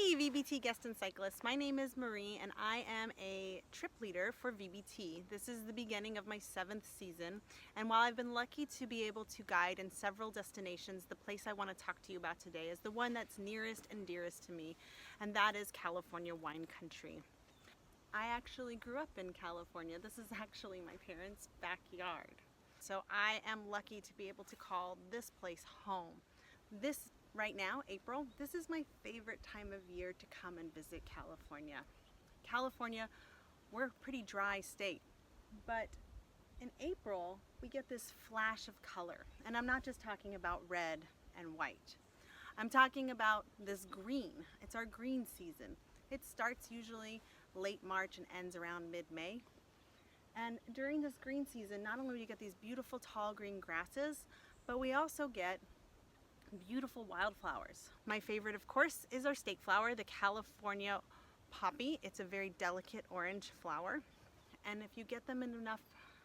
Hey VBT guest and cyclists, my name is Marie and I am a trip leader for VBT. This is the beginning of my 7th season, and while I've been lucky to be able to guide in several destinations, the place I want to talk to you about today is the one that's nearest and dearest to me, and that is California wine country. I actually grew up in California. This is actually my parents' backyard. So I am lucky to be able to call this place home. Right now, April, this is my favorite time of year to come and visit California. California, we're a pretty dry state, but in April, we get this flash of color. And I'm not just talking about red and white. I'm talking about this green. It's our green season. It starts usually late March and ends around mid-May. And during this green season, not only do we get these beautiful tall green grasses, but we also get beautiful wildflowers. My favorite, of course, is our state flower, the California poppy. It's a very delicate orange flower. And if you get them in enough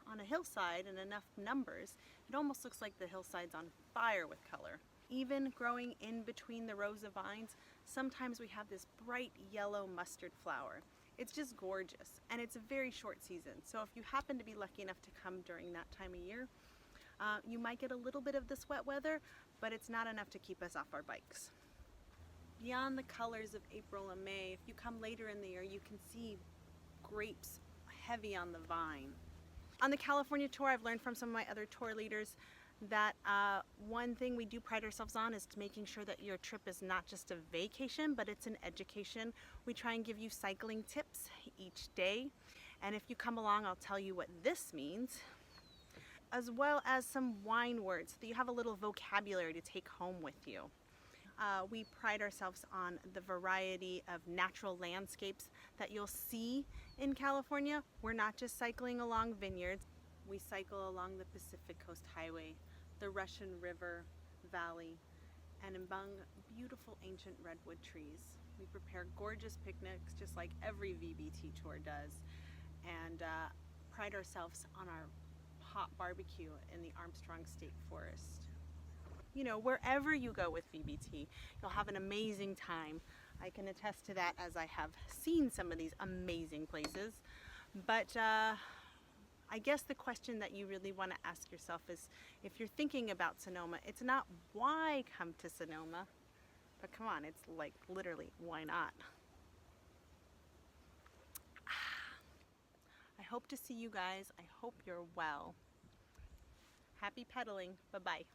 on a hillside in enough numbers, it almost looks like the hillside's on fire with color. Even growing in between the rows of vines, sometimes we have this bright yellow mustard flower. It's just gorgeous, and it's a very short season. So if you happen to be lucky enough to come during that time of year, you might get a little bit of this wet weather, but it's not enough to keep us off our bikes. Beyond the colors of April and May, if you come later in the year, you can see grapes heavy on the vine. On the California tour, I've learned from some of my other tour leaders that one thing we do pride ourselves on is making sure that your trip is not just a vacation, but it's an education. We try and give you cycling tips each day, and if you come along, I'll tell you what this means, as well as some wine words so that you have a little vocabulary to take home with you. We pride ourselves on the variety of natural landscapes that you'll see in California. We're not just cycling along vineyards. We cycle along the Pacific Coast Highway, the Russian River Valley, and among beautiful ancient redwood trees. We prepare gorgeous picnics just like every VBT tour does, and pride ourselves on our hot barbecue in the Armstrong State Forest. You know, wherever you go with VBT, you'll have an amazing time. I can attest to that as I have seen some of these amazing places. But I guess the question that you really want to ask yourself is, if you're thinking about Sonoma, it's not why come to Sonoma, but come on, it's like literally, why not? I hope to see you guys. I hope you're well. Happy pedaling. Bye-bye.